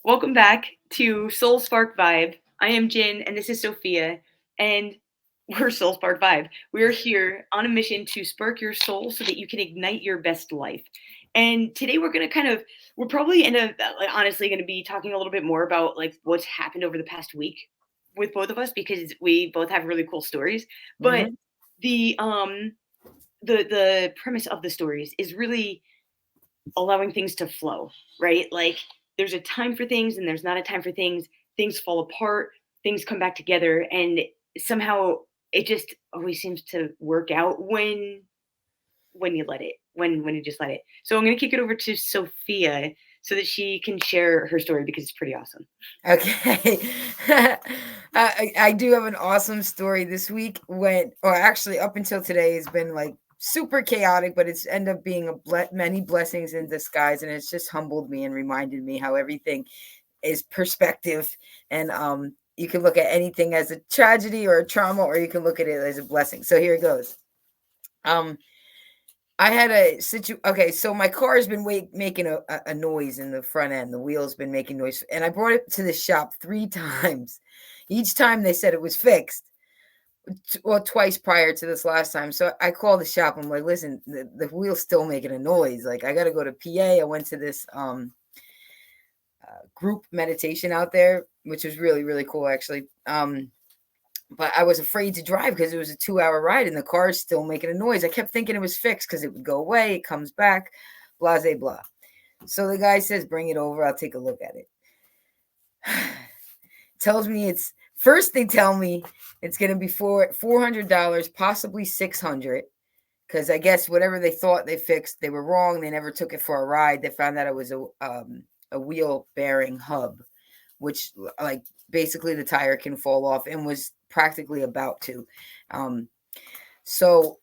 Welcome back to Soul Spark Vibe. I am Gin and this is Sophia, and we're Soul Spark Vibe. We're here on a mission to spark your soul so that you can ignite your best life. And today we're going to we're probably honestly going to be talking a little bit more about like what's happened over the past week with both of us because we both have really cool stories. But Mhm. the um the premise of the stories is really allowing things to flow, right? Like there's a time for things and there's not a time for things. Things fall apart, things come back together, and somehow it just always seems to work out when you let it, when you just let it. So I'm gonna kick it over to Sophia so that she can share her story because it's pretty awesome. Okay. I do have an awesome story this week or actually up until today has been like super chaotic, but it's ended up being many blessings in disguise, and it's just humbled me and reminded me how everything is perspective, and you can look at anything as a tragedy or a trauma, or you can look at it as a blessing. So here it goes. Um, I had okay, so my car has been making a noise in the front end. The wheel's been making noise, and I brought it to the shop 3 times. Each time they said it was fixed. Well, twice prior to this last time. So I called the shop. I'm like, listen, the wheel's still making a noise. Like, I got to go to PA. I went to this group meditation out there, which was really, really cool, actually. But I was afraid to drive because it was a 2 hour ride and the car is still making a noise. I kept thinking it was fixed because it would go away, it comes back, blah, blah, blah. So the guy says, bring it over, I'll take a look at it. Tells me it's first they tell me it's gonna be $400, possibly 600. Because I guess whatever they thought they fixed, they were wrong. They never took it for a ride. They found out it was a wheel bearing hub, which like basically the tire can fall off and was practically about to. Um, so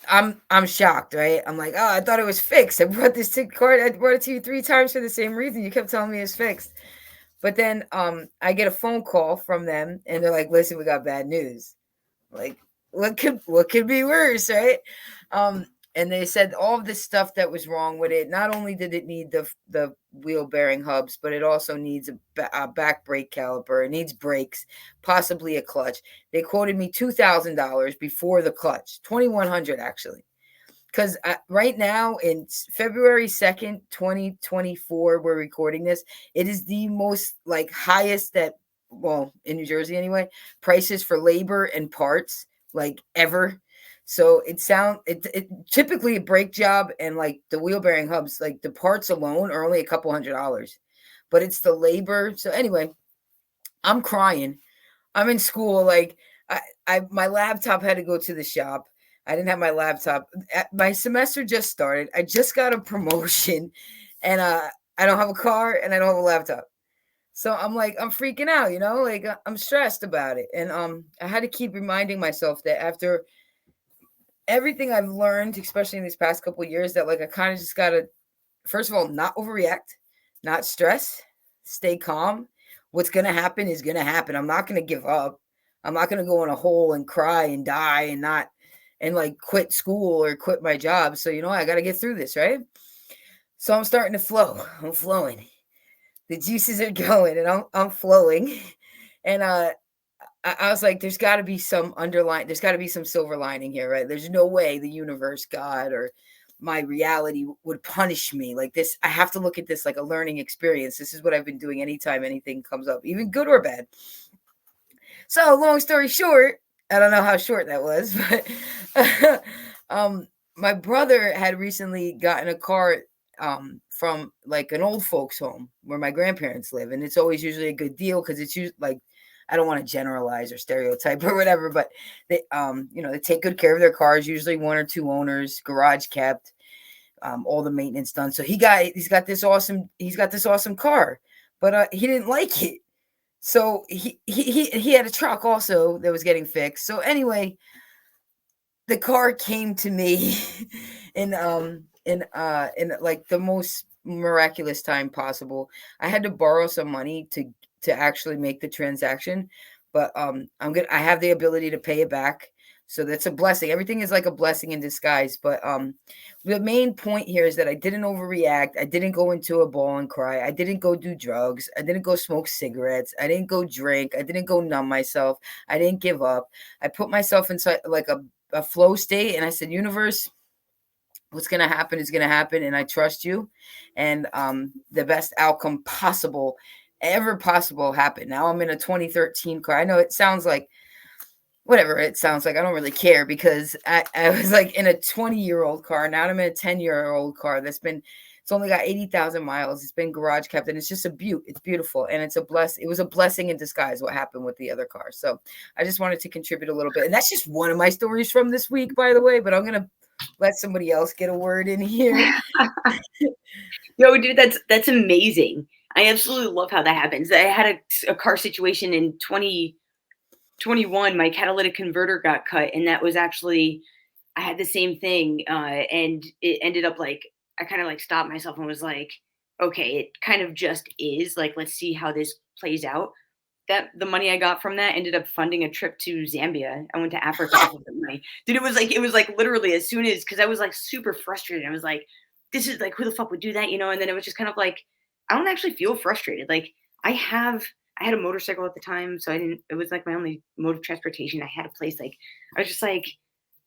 I'm shocked, right? I'm like, oh, I thought it was fixed. I brought this to court. I brought it to you 3 times for the same reason. You kept telling me it's fixed. But then I get a phone call from them and they're like, listen, we got bad news. Like, what could be worse, right? Um, and they said all of this stuff that was wrong with it. Not only did it need the wheel bearing hubs, but it also needs a back brake caliper. It needs brakes, possibly a clutch. They quoted me $2,000 before the clutch, 2,100 actually. Because right now in February 2nd, 2024, we're recording this. It is the most like highest that, well, in New Jersey anyway, prices for labor and parts like ever. So it typically a brake job and like the wheel bearing hubs, like the parts alone are only a couple $100, but it's the labor. So anyway, I'm crying. I'm in school. Like my laptop had to go to the shop. I didn't have my laptop. My semester just started. I just got a promotion, and I don't have a car and I don't have a laptop. So I'm like, I'm freaking out, like I'm stressed about it. And I had to keep reminding myself that after everything I've learned, especially in these past couple of years, that like I kind of just gotta, first of all, not overreact, not stress, stay calm. What's gonna happen is gonna happen. I'm not gonna give up. I'm not gonna go in a hole and cry and die and not and like quit school or quit my job. So I gotta get through this, right? So I'm starting to flow. I'm flowing. The juices are going and I'm flowing. And I was like, there's got to be some underline. There's got to be some silver lining here, right? There's no way the universe, God, or my reality would punish me like this. I have to look at this like a learning experience. This is what I've been doing anytime anything comes up, even good or bad. So, long story short, I don't know how short that was, but my brother had recently gotten a car from like an old folks home where my grandparents live, and it's always usually a good deal because it's usually like, I don't want to generalize or stereotype or whatever, but they take good care of their cars, usually one or two owners, garage kept, all the maintenance done. So he's got this awesome car, but he didn't like it. So he had a truck also that was getting fixed. So anyway, the car came to me in like the most miraculous time possible. I had to borrow some money to actually make the transaction, but I have the ability to pay it back. So that's a blessing. Everything is like a blessing in disguise. But the main point here is that I didn't overreact. I didn't go into a ball and cry. I didn't go do drugs. I didn't go smoke cigarettes. I didn't go drink. I didn't go numb myself. I didn't give up. I put myself inside like a flow state, and I said, universe, what's going to happen is going to happen, and I trust you. And the best outcome possible, ever possible, happened. Now I'm in a 2013 car. I know it sounds like whatever it sounds like. I don't really care, because I was like in a 20-year-old car. Now I'm in a 10-year-old car it's only got 80,000 miles. It's been garage kept, and it's just it's beautiful. And it was a blessing in disguise what happened with the other car. So I just wanted to contribute a little bit. And that's just one of my stories from this week, by the way, but I'm going to let somebody else get a word in here. Yo, dude, that's amazing. I absolutely love how that happens. I had a car situation in 2021. My catalytic converter got cut, and that was actually, I had the same thing, and it ended up like, I kind of like stopped myself and was like, okay, it kind of just is like, let's see how this plays out. That the money I got from that ended up funding a trip to Zambia. I went to Africa with the money. Dude, it was like literally as soon as, because I was like super frustrated. I was like, this is like, who the fuck would do that, you know? And then it was just kind of like, I don't actually feel frustrated. Like I had a motorcycle at the time, so I didn't. It was like my only mode of transportation. I had a place. Like I was just like,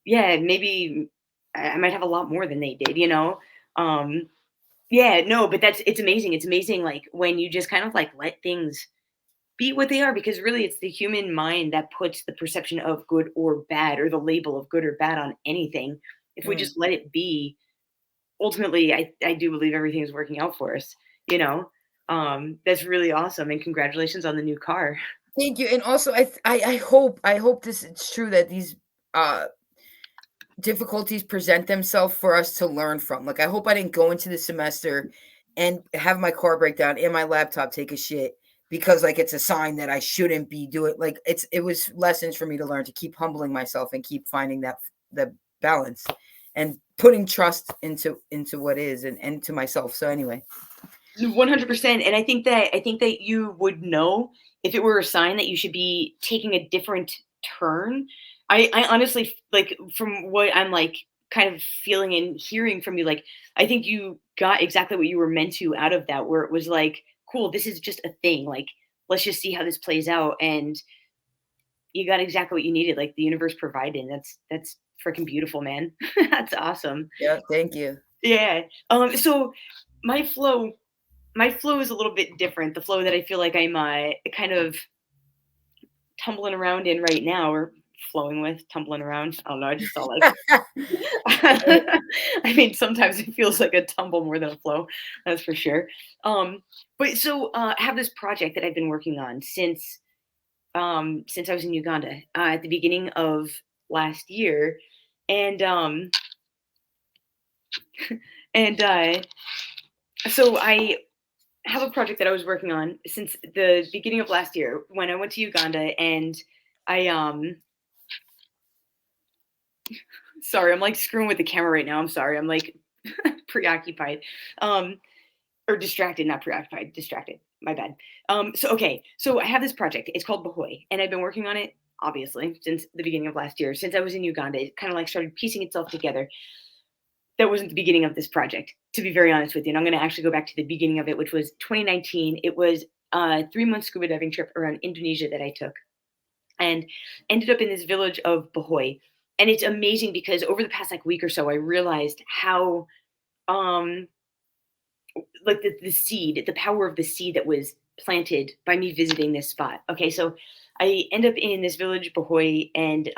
yeah, maybe I might have a lot more than they did, you know? Um, yeah, no, but it's amazing. It's amazing, like when you just kind of like let things be what they are, because really it's the human mind that puts the perception of good or bad, or the label of good or bad on anything. If we Mm. just let it be, ultimately I do believe everything is working out for us, you know. That's really awesome, and congratulations on the new car. Thank you. And also I hope this is true, that these uh difficulties present themselves for us to learn from. Like, I hope I didn't go into the semester and have my car break down and my laptop take a shit, because like it's a sign that I shouldn't be doing. Like, it was lessons for me to learn, to keep humbling myself and keep finding the balance and putting trust into what is, and to myself. So anyway. 100%. And I think that you would know if it were a sign that you should be taking a different turn. I honestly, like, from what I'm like kind of feeling and hearing from you, like, I think you got exactly what you were meant to out of that, where it was like, cool, this is just a thing. Like, let's just see how this plays out. And you got exactly what you needed. Like, the universe provided. That's freaking beautiful, man. That's awesome. Yeah, thank you. Yeah. So my flow my flow is a little bit different. The flow that I feel like I'm kind of tumbling around in right now, or flowing with, tumbling around. I don't know. I just felt like, I mean, sometimes it feels like a tumble more than a flow. That's for sure. But so I have this project that I've been working on since I was in Uganda at the beginning of last year, and and so I have a project that I was working on since the beginning of last year when I went to Uganda, and I sorry, I'm like screwing with the camera right now. I'm sorry. I'm like preoccupied. Or distracted, not preoccupied, distracted. My bad. So okay, so I have this project. It's called Bahoy, and I've been working on it obviously since the beginning of last year. Since I was in Uganda, it kind of like started piecing itself together. That wasn't the beginning of this project, to be very honest with you. And I'm going to actually go back to the beginning of it, which was 2019. It was a 3 month scuba diving trip around Indonesia that I took, and ended up in this village of Bahoy. And it's amazing because over the past like week or so, I realized how um like the seed, the power of the seed that was planted by me visiting this spot. Okay, so I end up in this village, Bahoy, and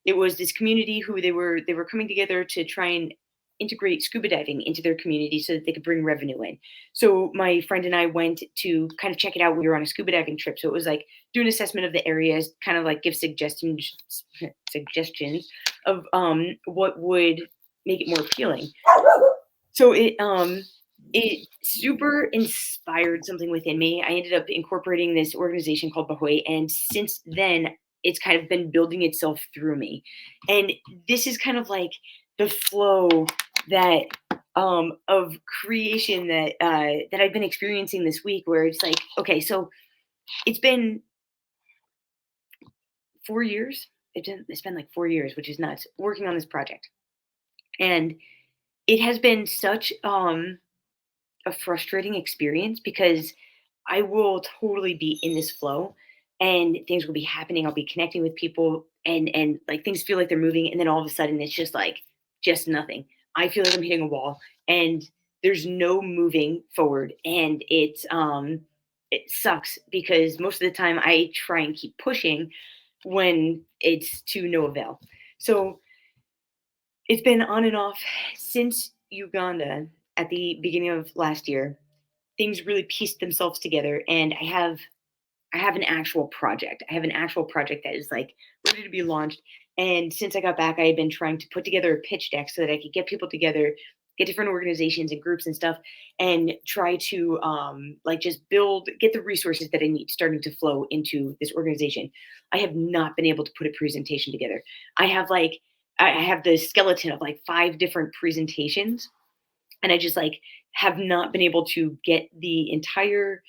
it was this community who they were coming together to try and integrate scuba diving into their community so that they could bring revenue in. So my friend and I went to kind of check it out. We were on a scuba diving trip, so it was like do an assessment of the areas, kind of like give suggestions of what would make it more appealing. So it super inspired something within me. I ended up incorporating this organization called Bahoy, and since then, it's kind of been building itself through me. And this is kind of like the flow that of creation that I've been experiencing this week, where it's like, okay, so it's been 4 years. it's been like 4 years, which is nuts, working on this project. And it has been such a frustrating experience because I will totally be in this flow and things will be happening. I'll be connecting with people and like things feel like they're moving and then all of a sudden it's just like just nothing. I feel like I'm hitting a wall and there's no moving forward and it sucks because most of the time I try and keep pushing when it's to no avail. So it's been on and off since Uganda at the beginning of last year. Things really pieced themselves together and I have an actual project. I have an actual project that is like ready to be launched. And since I got back, I had been trying to put together a pitch deck so that I could get people together, get different organizations and groups and stuff, and try to like just get the resources that I need starting to flow into this organization. I have not been able to put a presentation together. I have like I have the skeleton of like 5 different presentations, and I just like have not been able to get the entire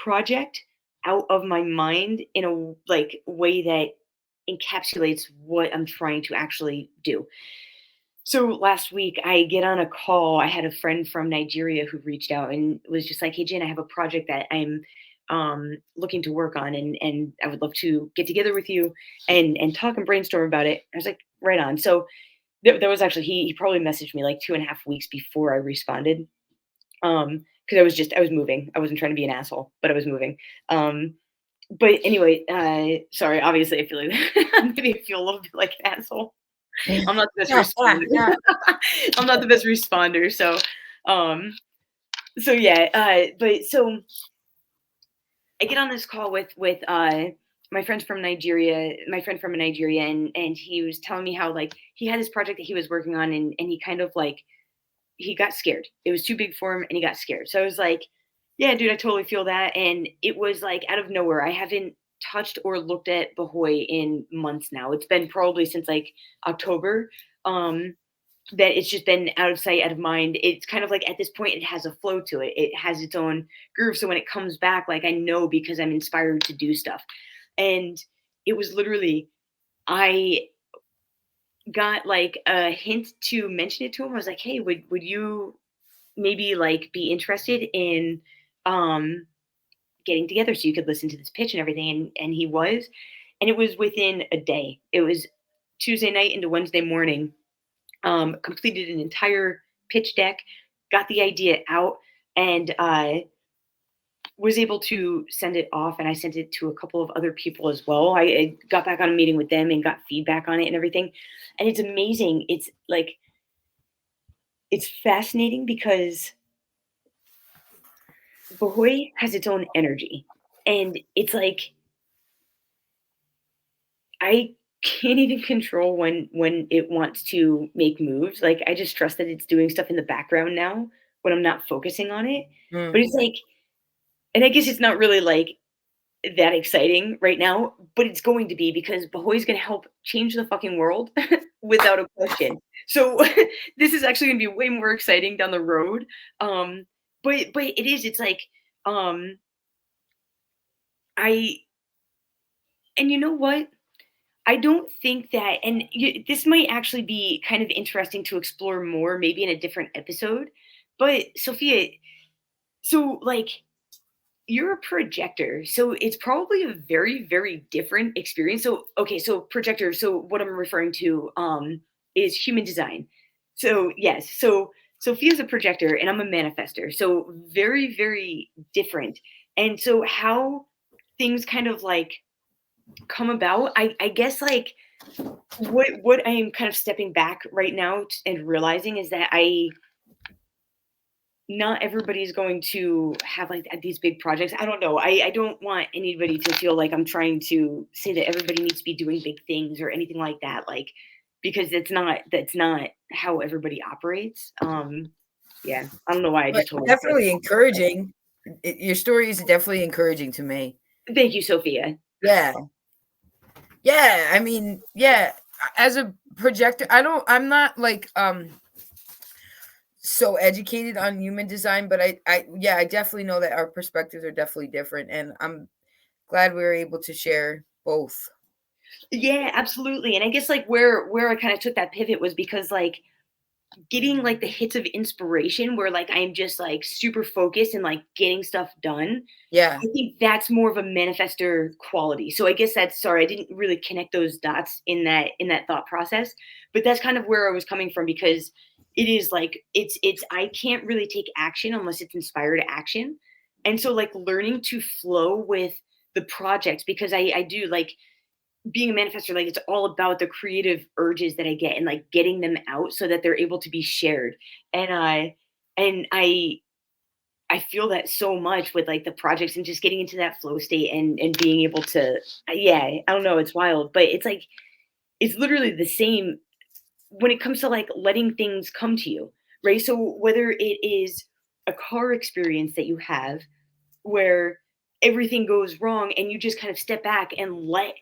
project out of my mind in a like way that encapsulates what I'm trying to actually do. So last week I get on a call. I had a friend from Nigeria who reached out and was just like, "Hey Jen, I have a project that I'm looking to work on and I would love to get together with you and talk and brainstorm about it." I was like, "Right on." So there was actually he probably messaged me like 2.5 weeks before I responded. Because I was moving. I wasn't trying to be an asshole, but I was moving. Um, but anyway, sorry. Obviously, I feel like I'm gonna feel a little bit like an asshole. I'm not the best responder. I'm not the best responder. Um, so yeah. But so I get on this call with my friends from Nigeria, my friend from Nigeria, and he was telling me how like he had this project that he was working on, and he kind of like he got scared. It was too big for him and he got scared. So I was like, yeah, dude, I totally feel that. And it was like out of nowhere. I haven't touched or looked at Bahoy in months now. It's been probably since like October. That it's just been out of sight, out of mind. It's kind of like at this point, it has a flow to it. It has its own groove. So when it comes back, like I know because I'm inspired to do stuff. And it was literally, I got like a hint to mention it to him. I was like, hey, would you maybe like be interested in um getting together so you could listen to this pitch and everything and he was and it was within a day. It was Tuesday night into Wednesday morning. Completed an entire pitch deck, got the idea out, and was able to send it off, and I sent it to a couple of other people as well. I got back on a meeting with them and got feedback on it and everything, and it's amazing. It's like it's fascinating because Bahoy has its own energy. And it's like I can't even control when it wants to make moves. Like I just trust that it's doing stuff in the background now when I'm not focusing on it. But Mm. it's like and I guess it's not really like that exciting right now, but it's going to be because Bahoy's gonna help change the fucking world without a question. So this is actually gonna be way more exciting down the road. But it is, it's like um I and you know what? I don't think that, and this might actually be kind of interesting to explore more, maybe in a different episode. But Sophia, so like you're a projector, so it's probably a very, very different experience. So okay, so projector. So what I'm referring to is human design. So yes, so Sophia's a projector, and I'm a manifester. So very, very different. And so how things kind of like come about, I guess like what I am kind of stepping back right now and realizing is that I not everybody's going to have like these big projects. I don't know. I don't want anybody to feel like I'm trying to say that everybody needs to be doing big things or anything like that. Like because that's not how everybody operates. Yeah. I don't know why I But just told her. definitely encouraging. Your story is definitely encouraging to me. Thank you, Sophia. Yeah. Yeah. I mean, yeah. As a projector, I'm not like so educated on human design, but I definitely know that our perspectives are definitely different. And I'm glad we were able to share both. Yeah, absolutely. And I guess like where I kind of took that pivot was because like getting like the hits of inspiration where like I'm just like super focused and like getting stuff done. Yeah. I think that's more of a manifester quality. So I guess that's sorry, I didn't really connect those dots in that thought process, but that's kind of where I was coming from because it is like it's I can't really take action unless it's inspired action. And so like learning to flow with the projects because I do like being a manifestor, like it's all about the creative urges that I get and like getting them out so that they're able to be shared. And I feel that so much with like the projects and just getting into that flow state and being able to yeah, I don't know, it's wild, but it's like it's literally the same when it comes to like letting things come to you, right? So whether it is a car experience that you have where everything goes wrong and you just kind of step back and let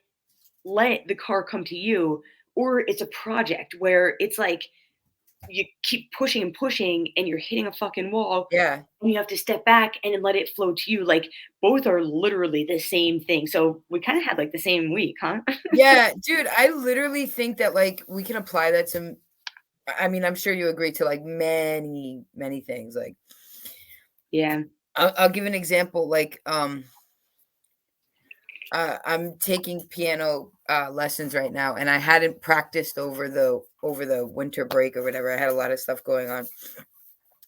the car come to you, or it's a project where it's like you keep pushing and pushing and you're hitting a fucking wall Yeah. and you have to step back and let it flow to you. Like both are literally the same thing. So we kind of had like the same week, huh? Yeah, dude, I literally think that like we can apply that to, I mean, I'm sure you agree, to like many, many things. Like Yeah. I'll give an example. Like I'm taking piano lessons right now, and I hadn't practiced over the winter break or whatever. I had a lot of stuff going on,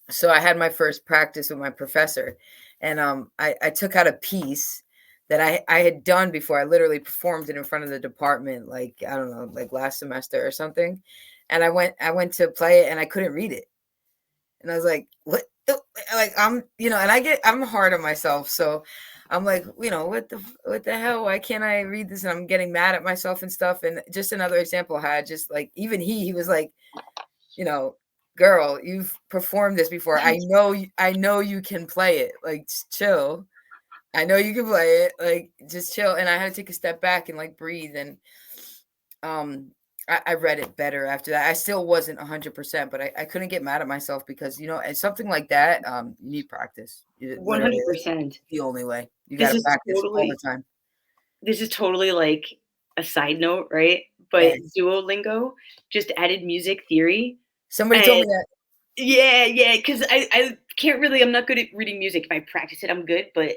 so I had my first practice with my professor, and I took out a piece that I had done before. I literally performed it in front of the department, like I don't know, like last semester or something. And I went to play it, and I couldn't read it, and I was like, "What?" Like I'm hard on myself, so I'm like, what the hell? Why can't I read this? And I'm getting mad at myself and stuff. And just another example, I had just like even he was like, you know, girl, you've performed this before. I know you can play it. Like, just chill. I know you can play it. Like, just chill. And I had to take a step back and like breathe. And um, I read it better after that. I still wasn't 100%, but I couldn't get mad at myself because and something like that, you need practice. Literally, that's 100%. the only way. You got This to is practice all the totally time. this is totally like a side note, right? But Yes. Duolingo just added music theory. Somebody told And me that. yeah, because I can't really I'm not good at reading music. If I practice it, I'm good, but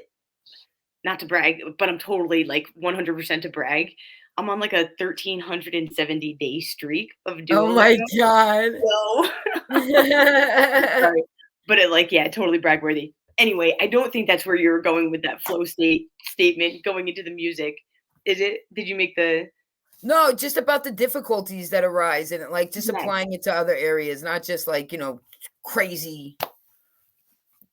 not to brag, but I'm totally like 100% to brag. I'm on like a 1,370 day streak of Oh my Duolingo. god. So sorry, but it like yeah, totally brag worthy. Anyway, I don't think that's where you're going with that flow state statement going into the music. Is it? Did you make the No, just about the difficulties that arise and like just yes? applying it to other areas, not just like, crazy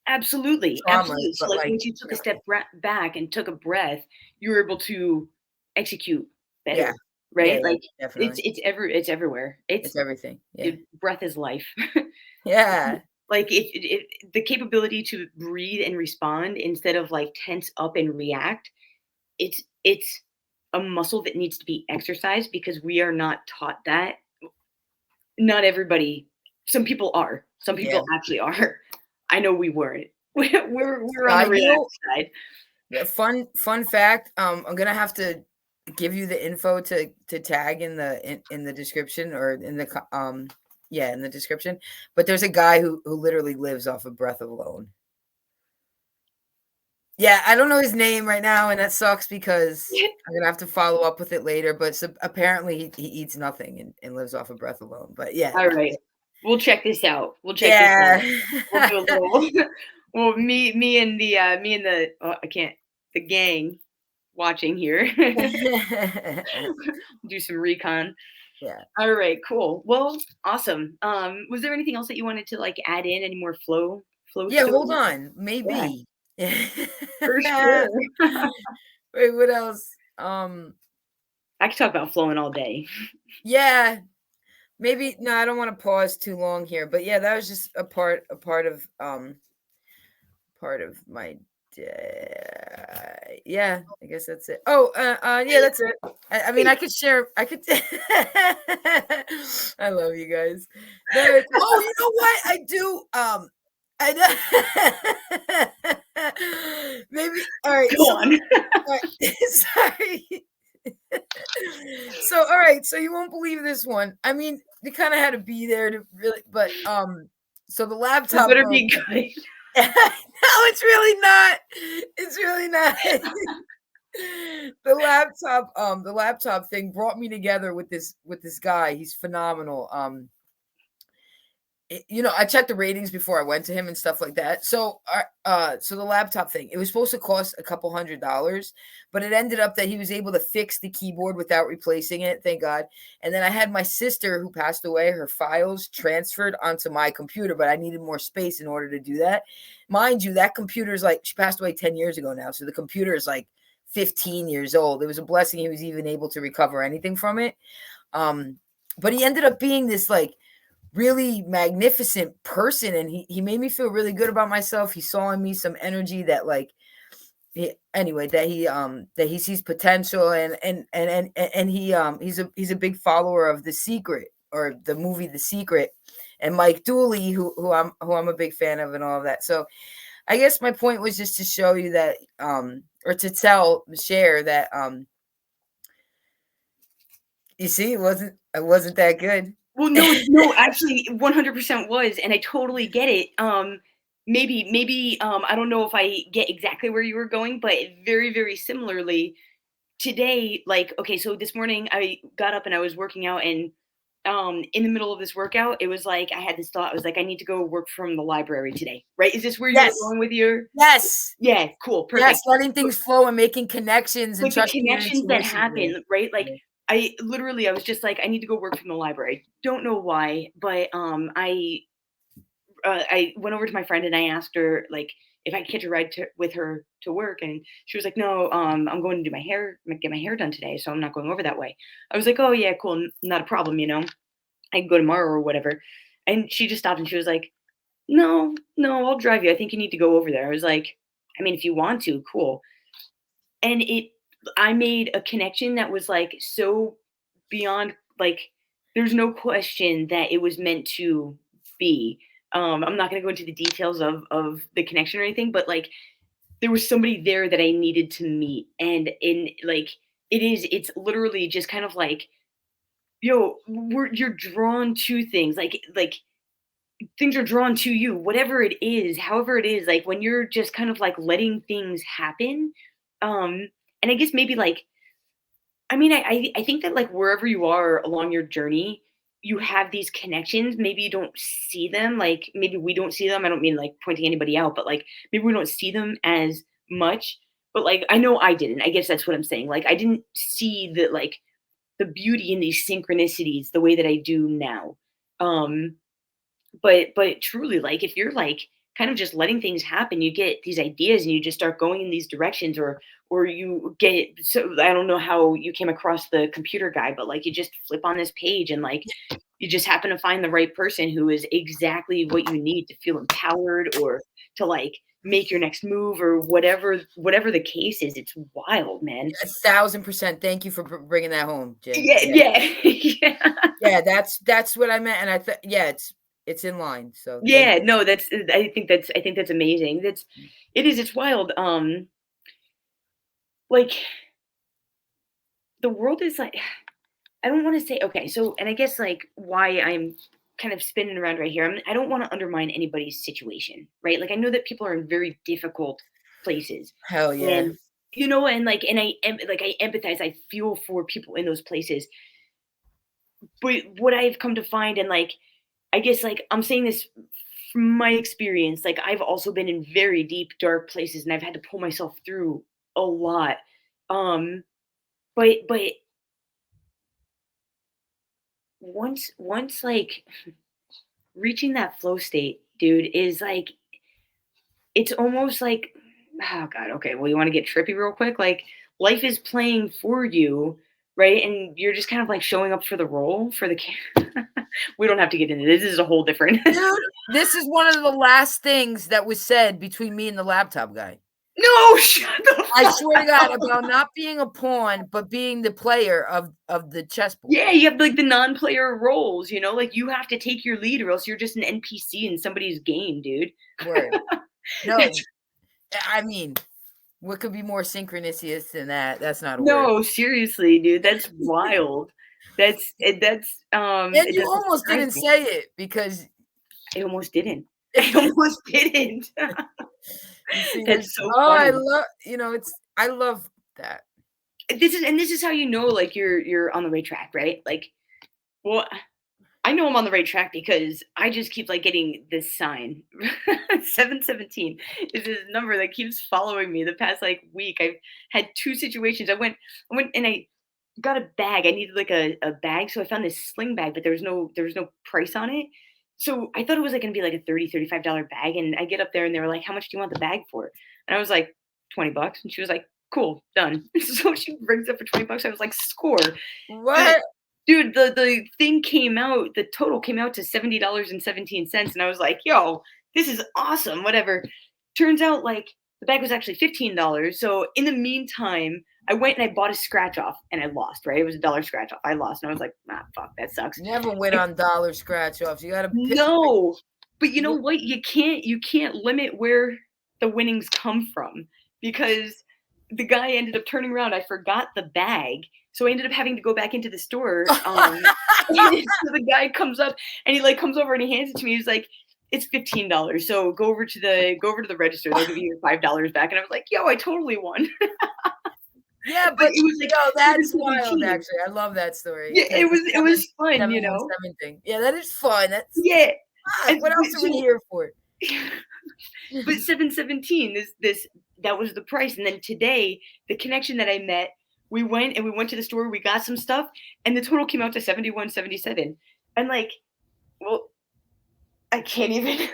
Absolutely, traumas, absolutely. So but like like, once you took a step back and took a breath, you were able to execute yeah. better, Yeah, right? yeah, Like definitely. it's everywhere. It's everything. Yeah. Dude, breath is life. Yeah. Like the capability to breathe and respond instead of like tense up and react. It's a muscle that needs to be exercised because we are not taught that. Not everybody. Some people are. Some Yeah. people actually are. I know we weren't. We're on the You know, relaxed side. yeah, fun fact, I'm gonna have to give you the info to tag in the description or in the yeah, in the description. But there's a guy who literally lives off of breath alone. Yeah, I don't know his name right now, and that sucks because I'm gonna have to follow up with it later. But apparently he eats nothing and lives off of breath alone. But yeah, All right. We'll check this out. We'll check this yeah. out. We'll do a little well, me and the oh, I can't the gang watching here. Do some recon. Yeah. All right, cool. Well, awesome. Was there anything else that you wanted to like add in? Any more flow Yeah, hold stories? on. Yeah, Maybe. for sure. Wait, what else? I could talk about flowing all day. Yeah, maybe no, I don't want to pause too long here, but yeah, that was just part of my day. Yeah, I guess that's it. Oh, yeah, that's it. I mean, I could share. I could. I love you guys. Oh, you know what? I do. I know. Maybe. All right. Go So, on. all right, sorry. So, all right. So you won't believe this one. I mean, you kind of had to be there to really, but so the It laptop better broke. be good. No, it's really not. It's really not. The laptop thing brought me together with this guy. He's phenomenal. I checked the ratings before I went to him and stuff like that. So, so the laptop thing, it was supposed to cost a couple $100s, but it ended up that he was able to fix the keyboard without replacing it. Thank God. And then I had my sister who passed away, her files transferred onto my computer, but I needed more space in order to do that. Mind you, that computer's like, she passed away 10 years ago now. So the computer is like 15 years old. It was a blessing he was even able to recover anything from it. But he ended up being this like really magnificent person, and he made me feel really good about myself. He saw in me some energy that like that he sees potential, and he's a big follower of The Secret, or the movie The Secret, and Mike Dooley, who I'm a big fan of, and all of that. So I guess my point was just to show you that or to share that you see, it wasn't that good. Well, no, actually 100% was, and I totally get it. Maybe I don't know if I get exactly where you were going, but very, very similarly today, like, okay, so this morning I got up and I was working out, and in the middle of this workout, it was like I had this thought. I was like, I need to go work from the library today, right? Is this where you were Yes. going with your? Yes. Yeah, cool, Yes, perfect. letting things flow and making connections and Like the trusting your connections that intuition. Yeah. happen, right? Like Yeah. I was just like, I need to go work from the library. Don't know why, but I went over to my friend and I asked her like if I could catch a ride with her to work, and she was like, "No, I'm going to do my hair, get my hair done today, so I'm not going over that way." I was like, "Oh yeah, cool, not a problem, I can go tomorrow or whatever." And she just stopped and she was like, "No, no, I'll drive you. I think you need to go over there." I was like, "I mean, if you want to, cool." And I made a connection that was like so beyond, like, there's no question that it was meant to be. I'm not going to go into the details of the connection or anything, but like there was somebody there that I needed to meet, and in like it's literally just kind of like, yo, you're drawn to things, like things are drawn to you, whatever it is, however it is, like when you're just kind of like letting things happen. And I guess maybe like, I mean, I think that like wherever you are along your journey, you have these connections. Maybe you don't see them. Like maybe we don't see them. I don't mean like pointing anybody out, but like maybe we don't see them as much. But like I know I didn't. I guess that's what I'm saying. Like I didn't see the beauty in these synchronicities the way that I do now. Um, but truly, like if you're like kind of just letting things happen, you get these ideas and you just start going in these directions, or you get, so I don't know how you came across the computer guy, but like you just flip on this page and like you just happen to find the right person who is exactly what you need to feel empowered, or to like make your next move, or whatever the case is. It's wild, man. 1,000%. Thank you for bringing that home, Jen. Yeah, Yeah, yeah. Yeah. yeah. That's what I meant, and yeah, it's in line. So thank Yeah, no, that's I think that's amazing. It's wild. Like the world is like, I don't want to say, okay, so, and I guess like why I'm kind of spinning around right here. I don't want to undermine anybody's situation, right? Like I know that people are in very difficult places, hell yeah. and and like, and I empathize, I feel for people in those places. But what I've come to find, and like, I guess like I'm saying this from my experience, like I've also been in very deep, dark places, and I've had to pull myself through a lot. Um, but once like reaching that flow state, dude, is like, it's almost like, oh god, okay, well, you want to get trippy real quick? Like life is playing for you, right? And you're just kind of like showing up for the role, for the we don't have to get into this. This is a whole different. Dude, this is one of the last things that was said between me and the laptop guy. No, shut the I fuck swear to God, up. about not being a pawn, but being the player of the chessboard. Yeah, you have like the non-player roles, like you have to take your lead, or else you're just an NPC in somebody's game, dude. Word. No, That's I mean, What could be more synchronicious than that? That's not a word. No, seriously, dude, that's wild. And It you doesn't almost surprise didn't me. say it because I almost didn't. I almost didn't. you see, That's so I funny. love, I love that. This is how you know, like, you're on the right track, right? Like, well, I know I'm on the right track because I just keep, like, getting this sign. 717 is this number that keeps following me the past, like, week. I've had 2 situations. I went and I got a bag. I needed, like, a bag, so I found this sling bag, but there was no price on it. So I thought it was, like, gonna be, like, a $35 bag, and I get up there, and they were like, "How much do you want the bag for?" And I was like, "$20." And she was like, "Cool, done." So she brings it for $20. I was like, "Score." But What? dude, the total came out to $70.17, and I was like, "Yo, this is awesome." Whatever. Turns out, like, the bag was actually $15. So in the meantime, I went and I bought a scratch off, and I lost. Right, it was a dollar scratch off. I lost, and I was like, "Ah, fuck, that sucks." Never win I, on dollar scratch offs. You gotta no, but you know pick. what? You can't limit where the winnings come from, because the guy ended up turning around. I forgot the bag, so I ended up having to go back into the store. So the guy comes up, and he, like, comes over and he hands it to me. He's like, "It's $15. So go over to the register. They'll give you your $5 back." And I was like, "Yo, I totally won." Yeah, But but it was like that's wild. 717. Actually, I love that story. Yeah, The it was fun, seven you one know. seven thing. Yeah, that is fun. That's Yeah, fun. and What else are we so here for? but 717, this that was the price. And then today, the connection that I met, we went to the store, we got some stuff, and the total came out to 71.77. And, like, well, I can't even.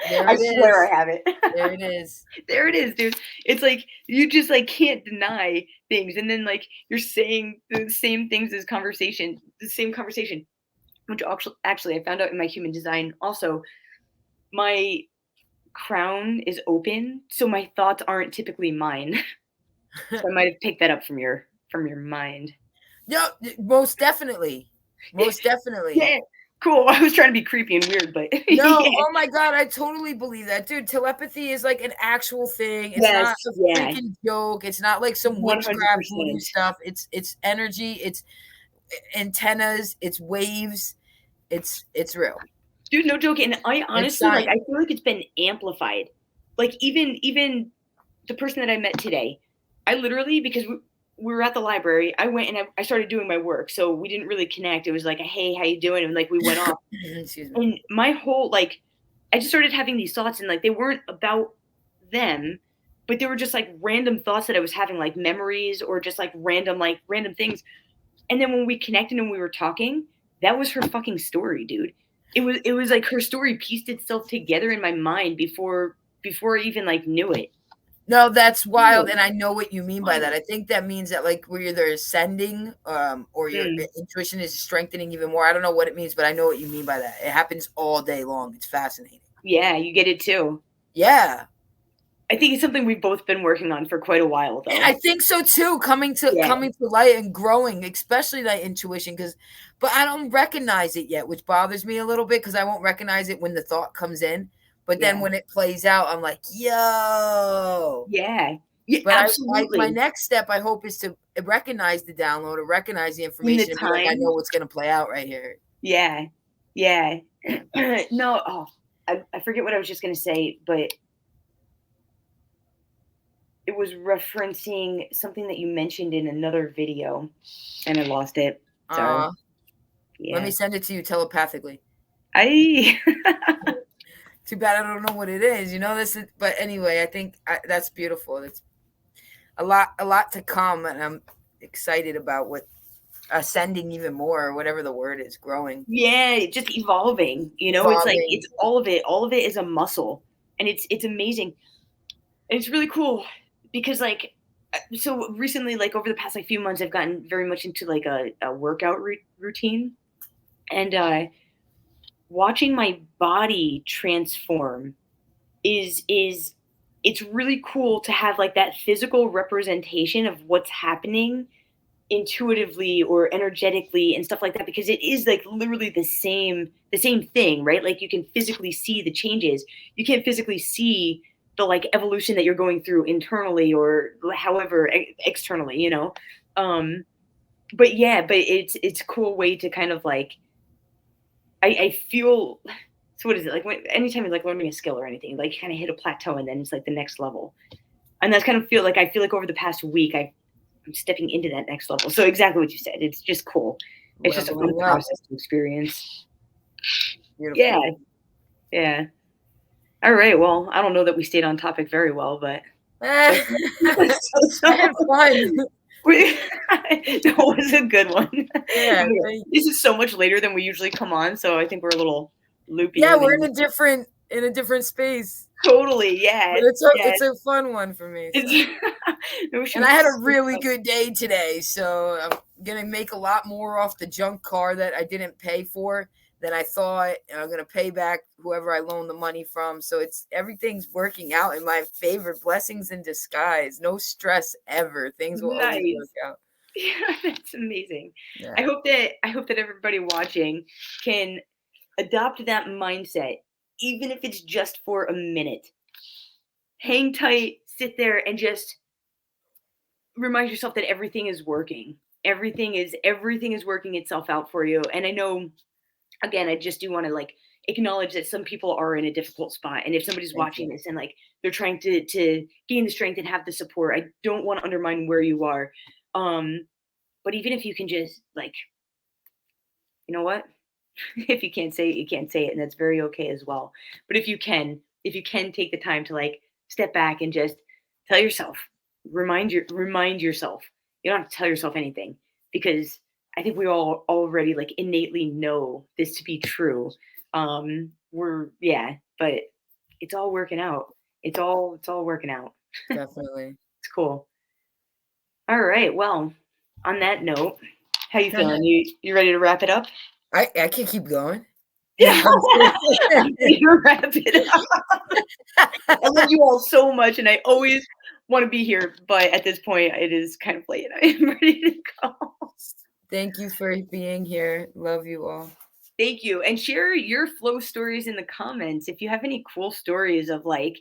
There I it swear is. I have it. There it is. There it is, dude. It's like you just, like, can't deny things, and then, like, you're saying the same things as conversation, the same conversation, which actually I found out in my human design also. My crown is open, so my thoughts aren't typically mine. So I might have picked that up from your mind. No, most definitely. Most definitely. Yeah, cool. I was trying to be creepy and weird, but No, yeah. oh my God, I totally believe that, dude. Telepathy is like an actual thing. It's Yes, not a yeah, freaking joke. It's not like some witchcraft voodoo 100%. stuff. It's energy. It's antennas. It's waves. It's real. Dude, no joke. And I It's honestly, like, science. I feel like it's been amplified. Like, even the person that I met today, I literally, because we were at the library, I went and I started doing my work, so we didn't really connect. It was like, a, "Hey, how you doing?" And, like, we went off. Excuse me. And my whole, like, I just started having these thoughts, and, like, they weren't about them, but they were just, like, random thoughts that I was having, like memories, or just, like random things. And then when we connected and we were talking, that was her fucking story, dude. It was like her story pieced itself together in my mind before I even, like, knew it. No, that's wild, Wild, and I know what you mean by that. wild. I think that means that like we're either ascending, or your Mm. intuition is strengthening even more. I don't know what it means, but I know what you mean by that. It happens all day long. It's fascinating. Yeah, you get it too. Yeah. I think it's something we've both been working on for quite a while, I though. think so too. Yeah. Coming to light and growing, especially that intuition, but I don't recognize it yet, which bothers me a little bit because I won't recognize it when the thought comes in. But then Yeah. when it plays out, I'm like, yo. Yeah. Yeah, But my absolutely. next step, I hope, is to recognize the download or recognize the In the information and be like, I know time. what's going to play out right here. Yeah. Yeah. Yeah. No, oh, I forget what I was just gonna say, but it was referencing something that you mentioned in another video, and I lost it. Sorry. Uh, Let me Yeah. send it to you telepathically. I Too bad I don't know what it is. But anyway, I think that's beautiful. It's a lot to come, and I'm excited about what ascending even more, or whatever the word is, growing, yeah, just evolving, it's like evolving. it's all of it. All of it is a muscle, and it's amazing. And it's really cool because, like, so recently, like, over the past, like, few months, I've gotten very much into, like, a workout routine, and watching my body transform is it's really cool to have, like, that physical representation of what's happening intuitively or energetically and stuff like that, because it is, like, literally the same thing, right? Like, you can physically see the changes. You can't physically see like evolution that you're going through internally or however externally, you know. But yeah, but it's a cool way to kind of like I feel so what is it like when anytime you're like learning a skill or anything, like you kind of hit a plateau and then it's like the next level. And that's kind of feel like I feel like over the past week I'm stepping into that next level. So exactly what you said. It's just cool. It's just a fun Leveling up. process to experience. Yeah, Beautiful. yeah. All right. Well, I don't know that we stayed on topic very well, but I so, had fun. that was a good one. Yeah, thank This is so much later than we usually come on, so I think we're a little loopy. yeah, And we're in a different space. totally, yeah, But yeah. it's a fun one for me. So. Maybe we should And I make had a some really stuff. good day today, so I'm gonna make a lot more off the junk car that I didn't pay for than I thought, and I'm gonna pay back whoever I loaned the money from. So it's everything's working out in my favor. Blessings in disguise. No stress ever. Things will always work Nice. out. Yeah, that's amazing. Yeah. I hope that everybody watching can adopt that mindset, even if it's just for a minute. Hang tight, sit there, and just remind yourself that everything is working. Everything is working itself out for you. And I know, again, I just do want to like acknowledge that some people are in a difficult spot. And if somebody's Thank watching you. this and like they're trying to gain the strength and have the support, I don't want to undermine where you are. Um, but even if you can just like, you know what? If you can't say it, you can't say it, and that's very okay as well. But if you can take the time to like step back and just tell yourself, remind yourself. You don't have to tell yourself anything because I think we all already like innately know this to be true. We're yeah, but it's all working out. It's all working out. Definitely. It's cool. All right. Well, on that note, how you feeling? You ready to wrap it up? I can keep going. No, Yeah. I'm I'm ready to wrap it up. I love you all so much, and I always want to be here, but at this point, it is kind of late. I am ready to go. Thank you for being here. Love you all. Thank you, and share your flow stories in the comments if you have any cool stories of like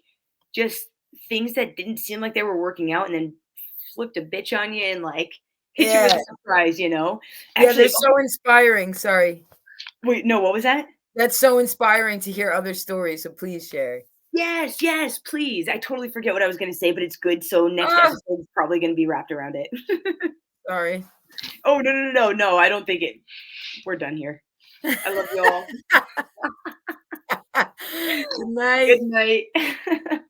just things that didn't seem like they were working out, and then flipped a bitch on you and like hit you with Yeah. a surprise. You know, Yeah, they're actually, so inspiring. Sorry. wait, no, what was that? That's so inspiring to hear other stories. So please share. Yes, yes, please. I totally forget what I was going to say, but it's good. So next Ah, episode is probably going to be wrapped around it. sorry. Oh no! I don't think it. We're done here. I love you all. Good night. Good night.